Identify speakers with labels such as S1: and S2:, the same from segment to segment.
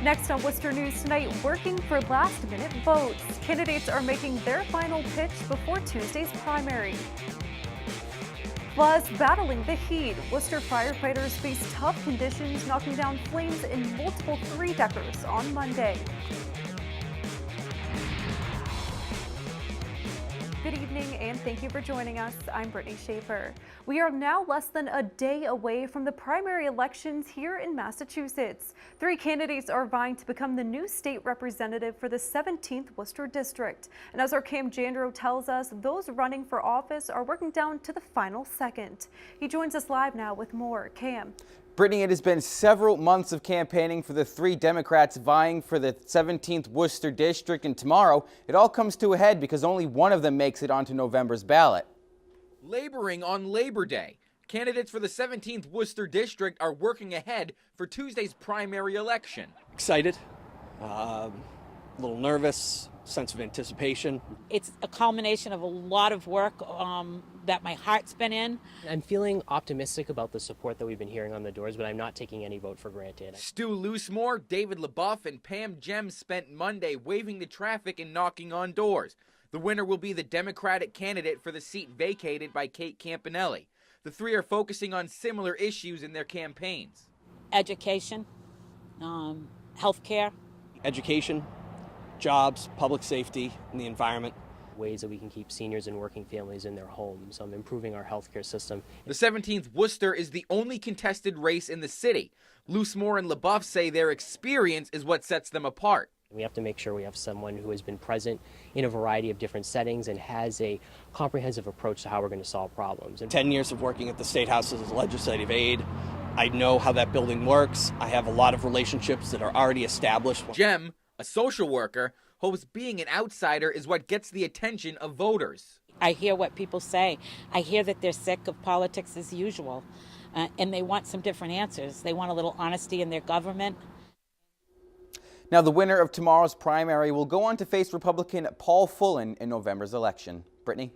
S1: Next on Worcester News Tonight, working for last-minute votes. Candidates are making their final pitch before Tuesday's primary. Plus, battling the heat, Worcester firefighters face tough conditions, knocking down flames in multiple three-deckers on Monday. Good evening and thank you for joining us. I'm Brittany Schaefer. We are now less than a day away from the primary elections here in Massachusetts. 3 candidates are vying to become the new state representative for the 17th Worcester District. And as our Cam Jandro tells us, those running for office are working down to the final second. He joins us live now with more. Cam.
S2: Brittany, it has been several months of campaigning for the 3 Democrats vying for the 17th Worcester District, and tomorrow it all comes to a head because only one of them makes it onto November's ballot.
S3: Laboring on Labor Day, candidates for the 17th Worcester District are working ahead for Tuesday's primary election.
S4: Excited, a little nervous, sense of anticipation.
S5: It's a culmination of a lot of work that my heart's been in.
S6: I'm feeling optimistic about the support that we've been hearing on the doors, but I'm not taking any vote for granted.
S3: Stu Loosemore, David LaBeouf, and Pam Jem spent Monday waving the traffic and knocking on doors. The winner will be the Democratic candidate for the seat vacated by Kate Campanelli. The 3 are focusing on similar issues in their campaigns.
S5: Education, healthcare.
S4: Education, jobs, public safety, and the environment.
S6: Ways that we can keep seniors and working families in their homes, improving our healthcare system.
S3: The 17th Worcester is the only contested race in the city. Loosemore and LaBeouf say their experience is what sets them apart.
S6: We have to make sure we have someone who has been present in a variety of different settings and has a comprehensive approach to how we're going to solve problems.
S4: 10 years of working at the State House as a legislative aide. I know how that building works. I have a lot of relationships that are already established.
S3: Jem, a social worker, hopes being an outsider is what gets the attention of voters.
S5: I hear what people say. I hear that they're sick of politics as usual, and they want some different answers. They want a little honesty in their government.
S2: Now, the winner of tomorrow's primary will go on to face Republican Paul Fullen in November's election. Brittany?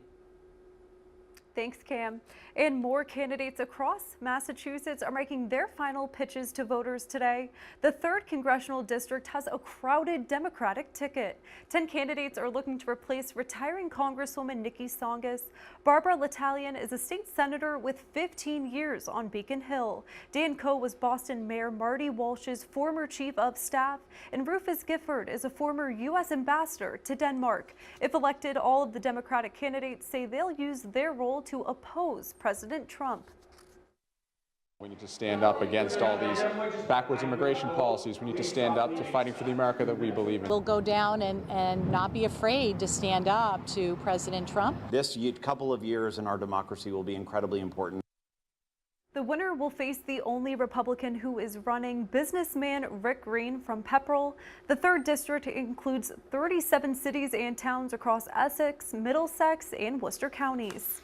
S1: Thanks, Cam. And more candidates across Massachusetts are making their final pitches to voters today. The 3rd Congressional District has a crowded Democratic ticket. 10 candidates are looking to replace retiring Congresswoman Nikki Tsongas. Barbara L'Italian is a state senator with 15 years on Beacon Hill. Dan Coe was Boston Mayor Marty Walsh's former chief of staff, and Rufus Gifford is a former U.S. ambassador to Denmark. If elected, all of the Democratic candidates say they'll use their role to oppose President Trump.
S7: We need to stand up against all these backwards immigration policies. We need to stand up to fighting for the America that we believe in.
S8: We'll go down and not be afraid to stand up to President Trump.
S9: This couple of years in our democracy will be incredibly important.
S1: The winner will face the only Republican who is running, businessman Rick Green from Pepperell. The 3rd District includes 37 cities and towns across Essex, Middlesex, and Worcester counties.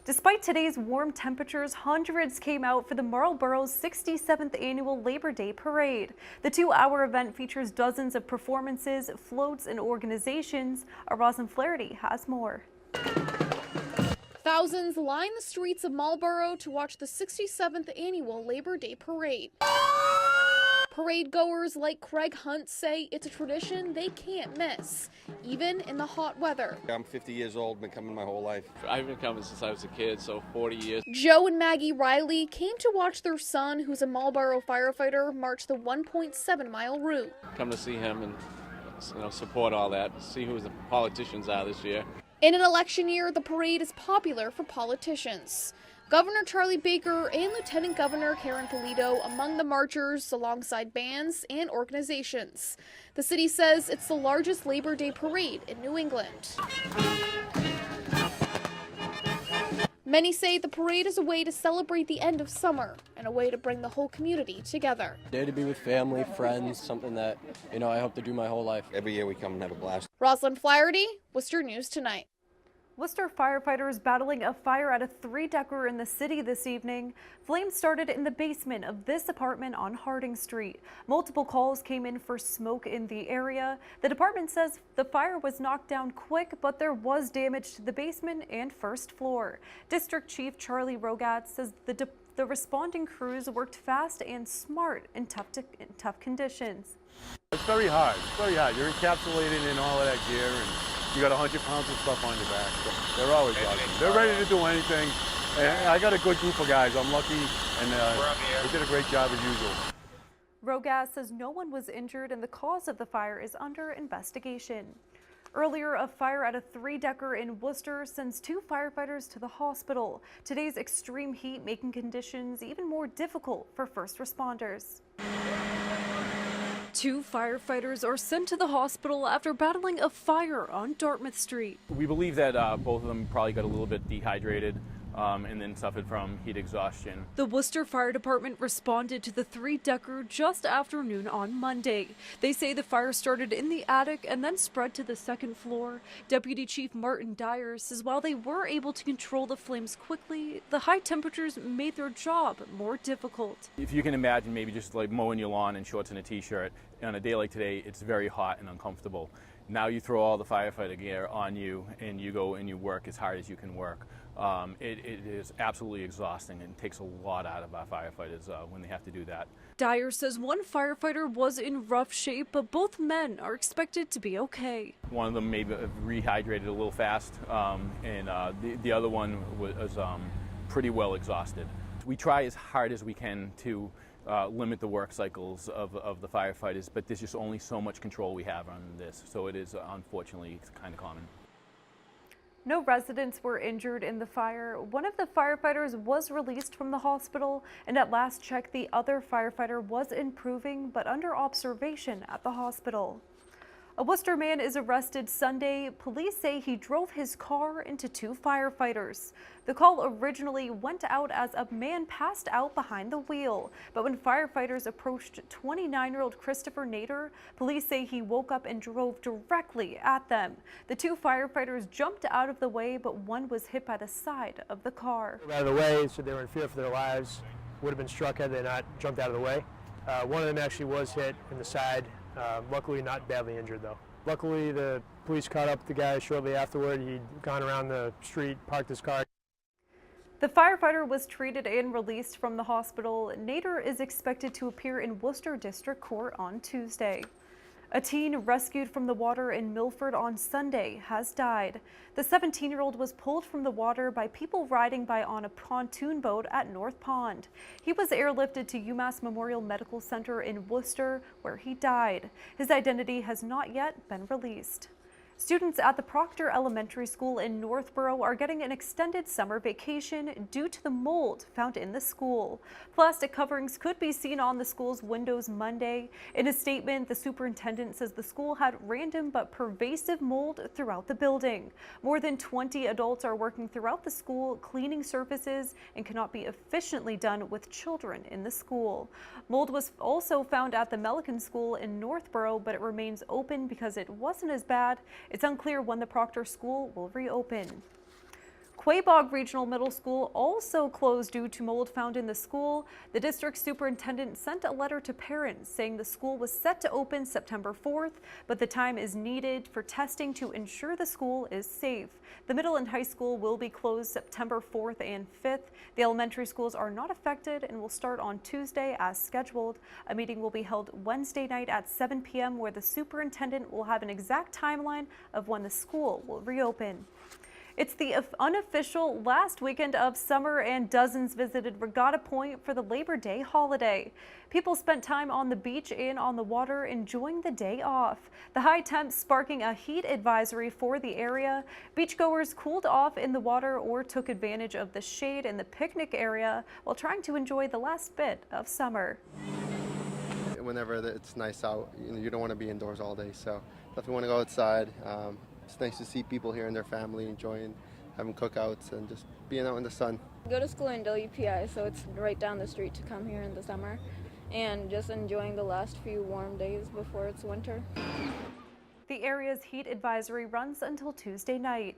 S1: Despite today's warm temperatures, hundreds came out for the Marlborough's 67th annual Labor Day Parade. The 2-hour event features dozens of performances, floats, and organizations. Our Roslyn Flaherty has more.
S10: Thousands line the streets of Marlborough to watch the 67th annual Labor Day Parade. Parade goers like Craig Hunt say it's a tradition they can't miss, even in the hot weather.
S11: I'm 50 years old, been coming my whole life. I've been coming since I was a kid, so 40 years.
S10: Joe and Maggie Riley came to watch their son, who's a Marlborough firefighter, march the 1.7-mile route.
S11: Come to see him and support all that, see who the politicians are this year.
S10: In an election year, the parade is popular for politicians. Governor Charlie Baker and Lieutenant Governor Karen Polito among the marchers alongside bands and organizations. The city says it's the largest Labor Day parade in New England. Many say the parade is a way to celebrate the end of summer and a way to bring the whole community together.
S12: Day to be with family, friends, something that, I hope to do my whole life.
S11: Every year we come and have a blast.
S10: Roslyn Flaherty, Worcester News Tonight.
S1: Worcester firefighters battling a fire at a 3-decker in the city this evening. Flames started in the basement of this apartment on Harding Street. Multiple calls came in for smoke in the area. The department says the fire was knocked down quick, but there was damage to the basement and first floor. District Chief Charlie Rogat says the responding crews worked fast and smart in tough conditions.
S13: It's very hard. It's very hard. You're encapsulated in all of that gear, and you got 100 pounds of stuff on your back. So they're always awesome. They're ready to do anything. And I got a good group of guys. I'm lucky, and they did a great job as usual.
S1: Rogas says no one was injured and the cause of the fire is under investigation. Earlier, a fire at a three-decker in Worcester sends 2 firefighters to the hospital. Today's extreme heat making conditions even more difficult for first responders. 2 firefighters are sent to the hospital after battling a fire on Dartmouth Street.
S14: We believe that both of them probably got a little bit dehydrated and then suffered from heat exhaustion.
S1: The Worcester Fire Department responded to the three-decker just after noon on Monday. They say the fire started in the attic and then spread to the second floor. Deputy Chief Martin Dyer says while they were able to control the flames quickly, the high temperatures made their job more difficult.
S14: If you can imagine maybe just like mowing your lawn in shorts and a t-shirt, on a day like today, it's very hot and uncomfortable. Now you throw all the firefighter gear on you and you go and you work as hard as you can work. It is absolutely exhausting and takes a lot out of our firefighters when they have to do that.
S1: Dyer says one firefighter was in rough shape, but both men are expected to be okay.
S14: One of them maybe rehydrated a little fast, and the other one was pretty well exhausted. We try as hard as we can to limit the work cycles of the firefighters, but there's just only so much control we have on this, so it is unfortunately kind of common.
S1: No residents were injured in the fire. One of the firefighters was released from the hospital, and at last check, the other firefighter was improving but under observation at the hospital. A Worcester man is arrested Sunday. Police say he drove his car into 2 firefighters. The call originally went out as a man passed out behind the wheel, but when firefighters approached 29-year-old Christopher Nader, police say he woke up and drove directly at them. The 2 firefighters jumped out of the way, but one was hit by the side of the car.
S15: Out of the way, so they were in fear for their lives. Would have been struck had they not jumped out of the way. One of them actually was hit in the side. Luckily not badly injured though. Luckily the police caught up with the guy shortly afterward. He'd gone around the street, parked his car.
S1: The firefighter was treated and released from the hospital. Nader is expected to appear in Worcester District Court on Tuesday. A teen rescued from the water in Milford on Sunday has died. The 17-year-old was pulled from the water by people riding by on a pontoon boat at North Pond. He was airlifted to UMass Memorial Medical Center in Worcester, where he died. His identity has not yet been released. Students at the Proctor Elementary School in Northborough are getting an extended summer vacation due to the mold found in the school. Plastic coverings could be seen on the school's windows Monday. In a statement, the superintendent says the school had random but pervasive mold throughout the building. More than 20 adults are working throughout the school cleaning surfaces and cannot be efficiently done with children in the school. Mold was also found at the Melican School in Northborough, but it remains open because it wasn't as bad. It's unclear when the Proctor School will reopen. Quaboag Regional Middle School also closed due to mold found in the school. The district superintendent sent a letter to parents saying the school was set to open September 4th, but the time is needed for testing to ensure the school is safe. The middle and high school will be closed September 4th and 5th. The elementary schools are not affected and will start on Tuesday as scheduled. A meeting will be held Wednesday night at 7 p.m. where the superintendent will have an exact timeline of when the school will reopen. It's the unofficial last weekend of summer and dozens visited Regatta Point for the Labor Day holiday. People spent time on the beach and on the water enjoying the day off. The high temps sparking a heat advisory for the area. Beachgoers cooled off in the water or took advantage of the shade in the picnic area while trying to enjoy the last bit of summer.
S16: Whenever it's nice out, you don't want to be indoors all day, so definitely want to go outside. It's nice to see people here and their family enjoying, having cookouts and just being out in the sun.
S17: I go to school in WPI, so it's right down the street to come here in the summer and just enjoying the last few warm days before it's winter.
S1: The area's heat advisory runs until Tuesday night.